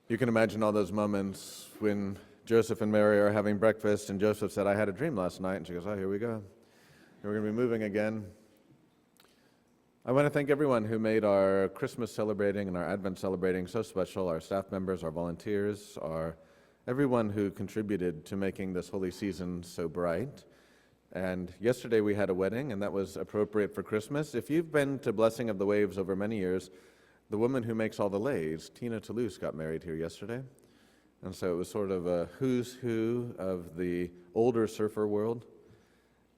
You can imagine all those moments when Joseph and Mary are having breakfast, and Joseph said, "I had a dream last night," and she goes, "Oh, here we go. We're going to be moving again." I want to thank everyone who made our Christmas celebrating and our Advent celebrating so special, our staff members, our volunteers, everyone who contributed to making this holy season so bright. And yesterday we had a wedding, and that was appropriate for Christmas. If you've been to Blessing of the Waves over many years, the woman who makes all the leis, Tina Toulouse, got married here yesterday. And so it was sort of a who's who of the older surfer world.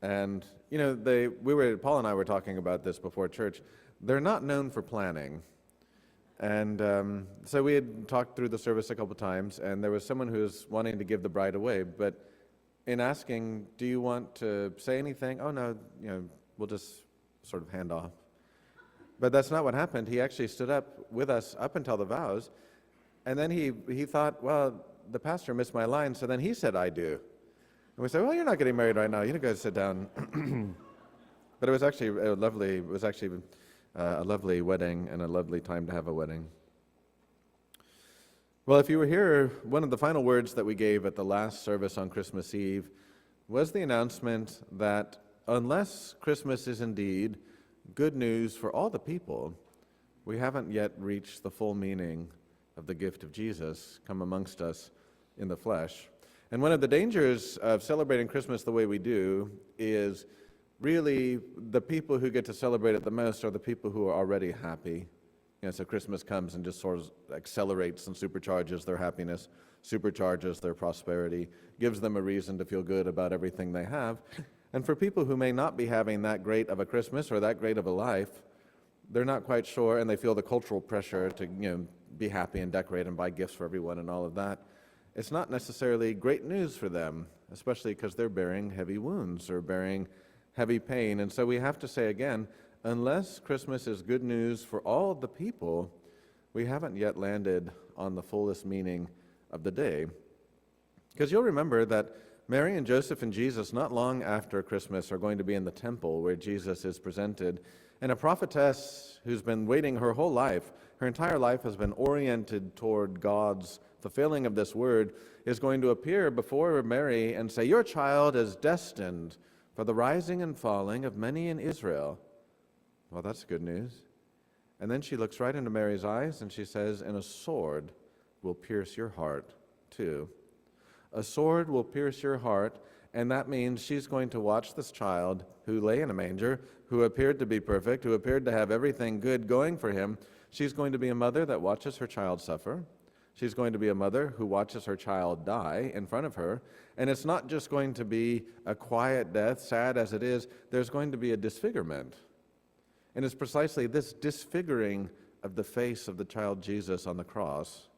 And, you know, Paul and I were talking about this before church. They're not known for planning. And so we had talked through the service a couple times, and there was someone who was wanting to give the bride away. But in asking, do you want to say anything? Oh, no, we'll just sort of hand off. But that's not what happened. He actually stood up with us up until the vows, and then he thought, well, the pastor missed my line, so then he said, "I do." And we said, "Well, you're not getting married right now. You guys sit down." But it was actually a lovely wedding and a lovely time to have a wedding. Well, if you were here, one of the final words that we gave at the last service on Christmas Eve was the announcement that unless Christmas is indeed good news for all the people, we haven't yet reached the full meaning of the gift of Jesus come amongst us in the flesh. And one of the dangers of celebrating Christmas the way we do is really the people who get to celebrate it the most are the people who are already happy. So Christmas comes and just sort of accelerates and supercharges their happiness, supercharges their prosperity, gives them a reason to feel good about everything they have. And for people who may not be having that great of a Christmas or that great of a life, they're not quite sure, and they feel the cultural pressure to be happy and decorate and buy gifts for everyone and all of that. It's not necessarily great news for them, especially because they're bearing heavy wounds or bearing heavy pain. And so we have to say again, unless Christmas is good news for all the people, we haven't yet landed on the fullest meaning of the day. Because you'll remember that Mary and Joseph and Jesus, not long after Christmas, are going to be in the temple where Jesus is presented. And a prophetess who's been waiting her whole life, her entire life has been oriented toward God's fulfilling of this word, is going to appear before Mary and say, "Your child is destined for the rising and falling of many in Israel." Well, that's good news. And then she looks right into Mary's eyes and she says, "And a sword will pierce your heart too." A sword will pierce your heart, and that means she's going to watch this child who lay in a manger, who appeared to be perfect, who appeared to have everything good going for him. She's going to be a mother that watches her child suffer. She's going to be a mother who watches her child die in front of her. And it's not just going to be a quiet death, sad as it is. There's going to be a disfigurement. And it's precisely this disfiguring of the face of the child Jesus on the cross.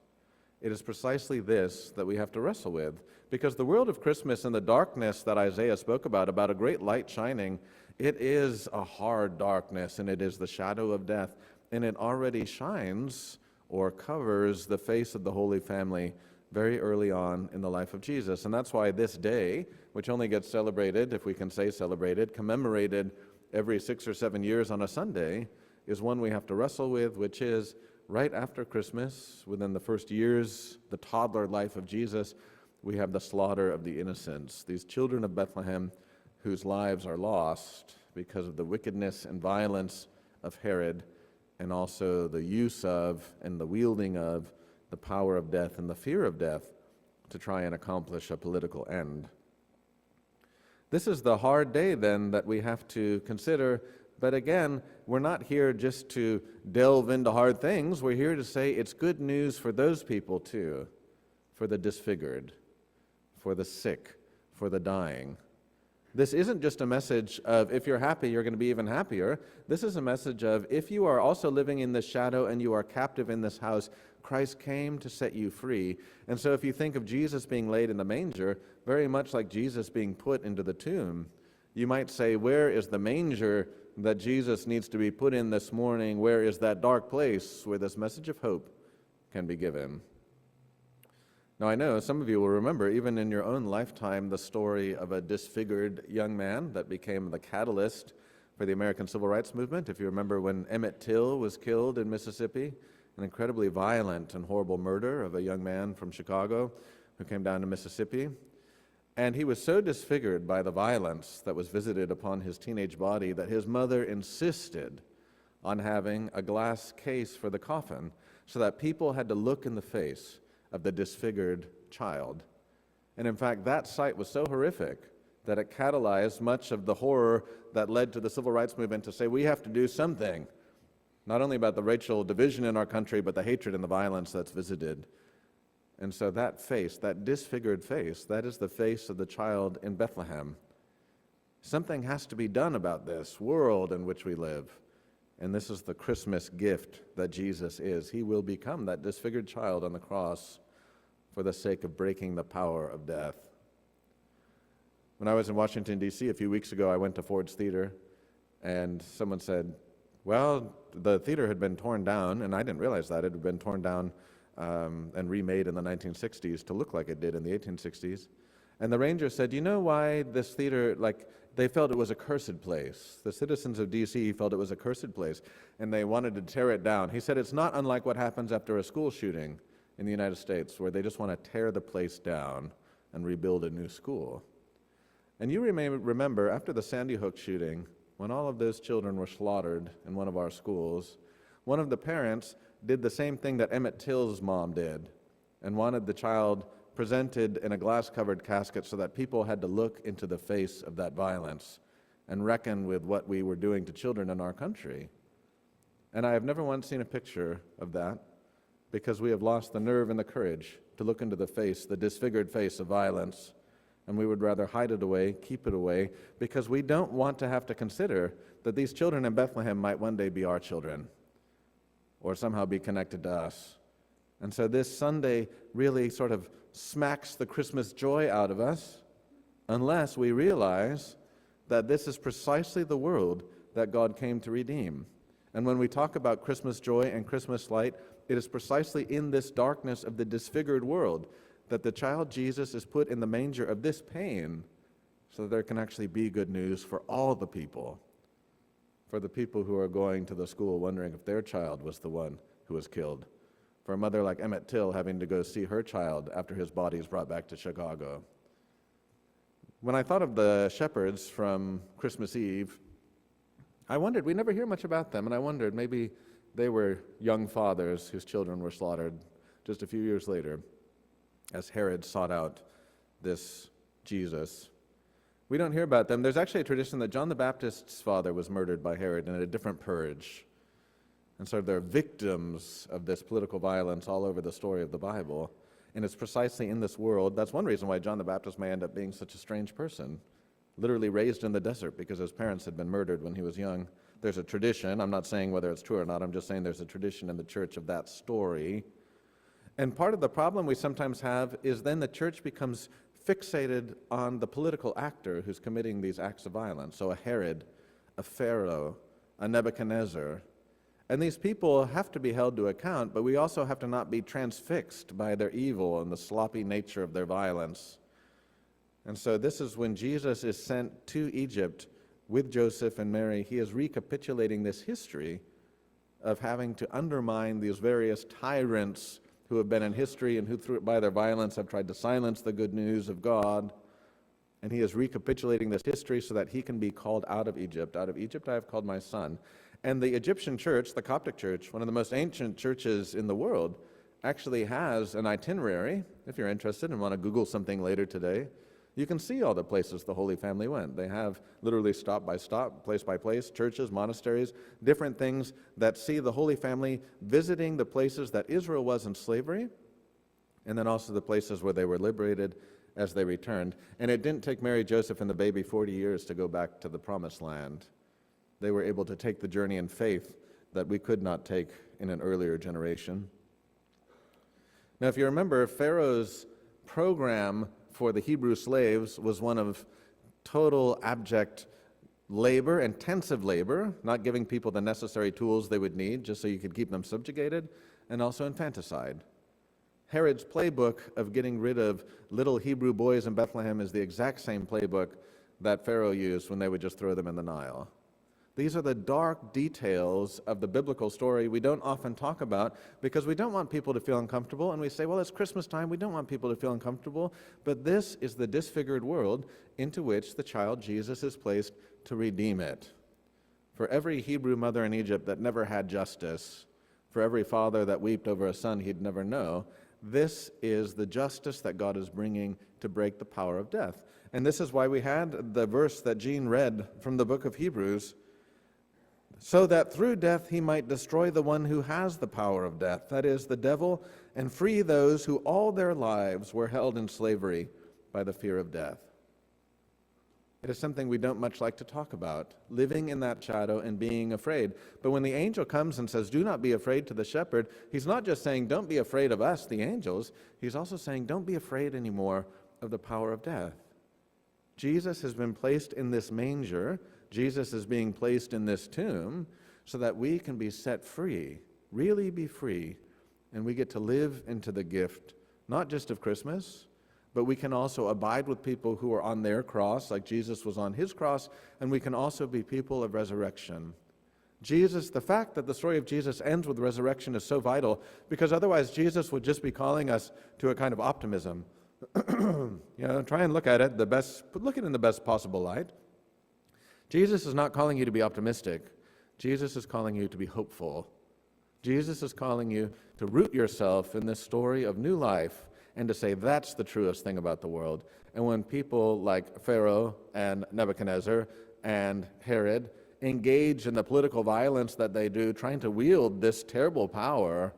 It is precisely this that we have to wrestle with, because the world of Christmas and the darkness that Isaiah spoke about a great light shining, it is a hard darkness, and it is the shadow of death, and it already shines or covers the face of the Holy Family very early on in the life of Jesus. And that's why this day, which only gets celebrated, if we can say celebrated, commemorated every 6 or 7 years on a Sunday, is one we have to wrestle with, which is right after Christmas, within the first years, the toddler life of Jesus, we have the slaughter of the innocents, these children of Bethlehem whose lives are lost because of the wickedness and violence of Herod, and also the use of and the wielding of the power of death and the fear of death to try and accomplish a political end. This is the hard day, then, that we have to consider. But again, we're not here just to delve into hard things. We're here to say it's good news for those people too, for the disfigured, for the sick, for the dying. This isn't just a message of if you're happy, you're going to be even happier. This is a message of if you are also living in this shadow and you are captive in this house, Christ came to set you free. And so if you think of Jesus being laid in the manger, very much like Jesus being put into the tomb, you might say, where is the manger that Jesus needs to be put in this morning? Where is that dark place where this message of hope can be given? Now, I know some of you will remember, even in your own lifetime, the story of a disfigured young man that became the catalyst for the American Civil Rights Movement. If you remember when Emmett Till was killed in Mississippi, an incredibly violent and horrible murder of a young man from Chicago who came down to Mississippi. And he was so disfigured by the violence that was visited upon his teenage body that his mother insisted on having a glass case for the coffin so that people had to look in the face of the disfigured child. And in fact, that sight was so horrific that it catalyzed much of the horror that led to the civil rights movement to say we have to do something, not only about the racial division in our country, but the hatred and the violence that's visited. And so that face, that disfigured face, that is the face of the child in Bethlehem. Something has to be done about this world in which we live. And this is the Christmas gift that Jesus is. He will become that disfigured child on the cross for the sake of breaking the power of death. When I was in Washington, D.C. a few weeks ago, I went to Ford's Theater, and someone said, well, the theater had been torn down, and I didn't realize that. It had been torn down and remade in the 1960s to look like it did in the 1860s. And the ranger said, you know why this theater, they felt it was a cursed place. The citizens of D.C. felt it was a cursed place, and they wanted to tear it down. He said it's not unlike what happens after a school shooting in the United States, where they just want to tear the place down and rebuild a new school. And you remember, after the Sandy Hook shooting, when all of those children were slaughtered in one of our schools, one of the parents did the same thing that Emmett Till's mom did and wanted the child presented in a glass-covered casket so that people had to look into the face of that violence and reckon with what we were doing to children in our country. And I have never once seen a picture of that because we have lost the nerve and the courage to look into the face, the disfigured face of violence, and we would rather hide it away, keep it away, because we don't want to have to consider that these children in Bethlehem might one day be our children or somehow be connected to us. And so this Sunday really sort of smacks the Christmas joy out of us unless we realize that this is precisely the world that God came to redeem. And when we talk about Christmas joy and Christmas light, it is precisely in this darkness of the disfigured world that the child Jesus is put in the manger of this pain so that there can actually be good news for all the people, for the people who are going to the school wondering if their child was the one who was killed, for a mother like Emmett Till having to go see her child after his body is brought back to Chicago. When I thought of the shepherds from Christmas Eve, I wondered, we never hear much about them, and I wondered maybe they were young fathers whose children were slaughtered just a few years later as Herod sought out this Jesus. We don't hear about them. There's actually a tradition that John the Baptist's father was murdered by Herod in a different purge. And so they're victims of this political violence all over the story of the Bible. And it's precisely in this world, that's one reason why John the Baptist may end up being such a strange person, literally raised in the desert because his parents had been murdered when he was young. There's a tradition, I'm not saying whether it's true or not, I'm just saying there's a tradition in the church of that story. And part of the problem we sometimes have is then the church becomes fixated on the political actor who's committing these acts of violence. So a Herod, a Pharaoh, a Nebuchadnezzar. And these people have to be held to account, but we also have to not be transfixed by their evil and the sloppy nature of their violence. And so this is when Jesus is sent to Egypt with Joseph and Mary. He is recapitulating this history of having to undermine these various tyrants who have been in history and who, by their violence, have tried to silence the good news of God. And he is recapitulating this history so that he can be called out of Egypt. Out of Egypt I have called my son. And the Egyptian church, the Coptic church, one of the most ancient churches in the world, actually has an itinerary. If you're interested and want to Google something later today, you can see all the places the Holy Family went. They have literally stop by stop, place by place, churches, monasteries, different things that see the Holy Family visiting the places that Israel was in slavery, and then also the places where they were liberated as they returned. And it didn't take Mary, Joseph, and the baby 40 years to go back to the Promised Land. They were able to take the journey in faith that we could not take in an earlier generation. Now, if you remember, Pharaoh's program for the Hebrew slaves was one of total abject labor, intensive labor, not giving people the necessary tools they would need just so you could keep them subjugated, and also infanticide. Herod's playbook of getting rid of little Hebrew boys in Bethlehem is the exact same playbook that Pharaoh used when they would just throw them in the Nile. These are the dark details of the biblical story we don't often talk about because we don't want people to feel uncomfortable, and we say, well, it's Christmas time, we don't want people to feel uncomfortable, but this is the disfigured world into which the child Jesus is placed to redeem it. For every Hebrew mother in Egypt that never had justice, for every father that wept over a son he'd never know, this is the justice that God is bringing to break the power of death. And this is why we had the verse that Jean read from the book of Hebrews, so that through death he might destroy the one who has the power of death, that is, the devil, and free those who all their lives were held in slavery by the fear of death. It is something we don't much like to talk about, living in that shadow and being afraid. But when the angel comes and says, do not be afraid to the shepherd, he's not just saying, don't be afraid of us, the angels. He's also saying, don't be afraid anymore of the power of death. Jesus has been placed in this manger. Jesus is being placed in this tomb so that we can be set free, really be free, and we get to live into the gift, not just of Christmas, but we can also abide with people who are on their cross, like Jesus was on his cross, and we can also be people of resurrection. The fact that the story of Jesus ends with resurrection is so vital, because otherwise Jesus would just be calling us to a kind of optimism. Try and look at it in the best possible light. Jesus is not calling you to be optimistic. Jesus is calling you to be hopeful. Jesus is calling you to root yourself in this story of new life and to say that's the truest thing about the world. And when people like Pharaoh and Nebuchadnezzar and Herod engage in the political violence that they do, trying to wield this terrible power,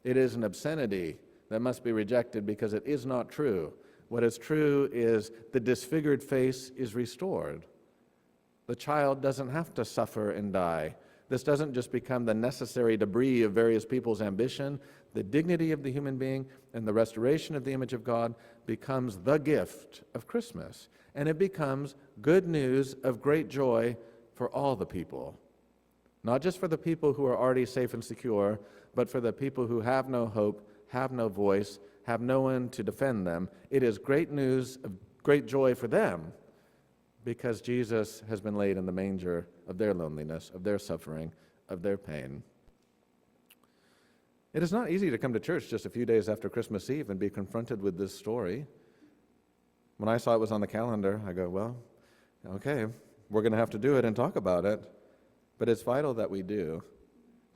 it is an obscenity that must be rejected because it is not true. What is true is the disfigured face is restored. The child doesn't have to suffer and die. This doesn't just become the necessary debris of various people's ambition. The dignity of the human being and the restoration of the image of God becomes the gift of Christmas. And it becomes good news of great joy for all the people. Not just for the people who are already safe and secure, but for the people who have no hope, have no voice, have no one to defend them. It is great news of great joy for them, because Jesus has been laid in the manger of their loneliness, of their suffering, of their pain. It is not easy to come to church just a few days after Christmas Eve and be confronted with this story. When I saw it was on the calendar, I go, well, okay, we're going to have to do it and talk about it. But it's vital that we do,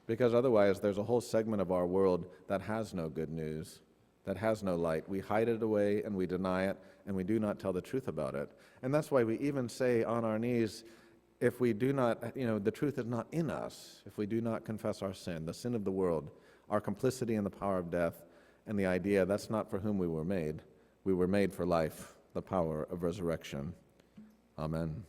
because otherwise there's a whole segment of our world that has no good news, that has no light. We hide it away and we deny it, and we do not tell the truth about it. And that's why we even say on our knees, if we do not, the truth is not in us, if we do not confess our sin, the sin of the world, our complicity in the power of death, and the idea that's not for whom we were made. We were made for life, the power of resurrection. Amen.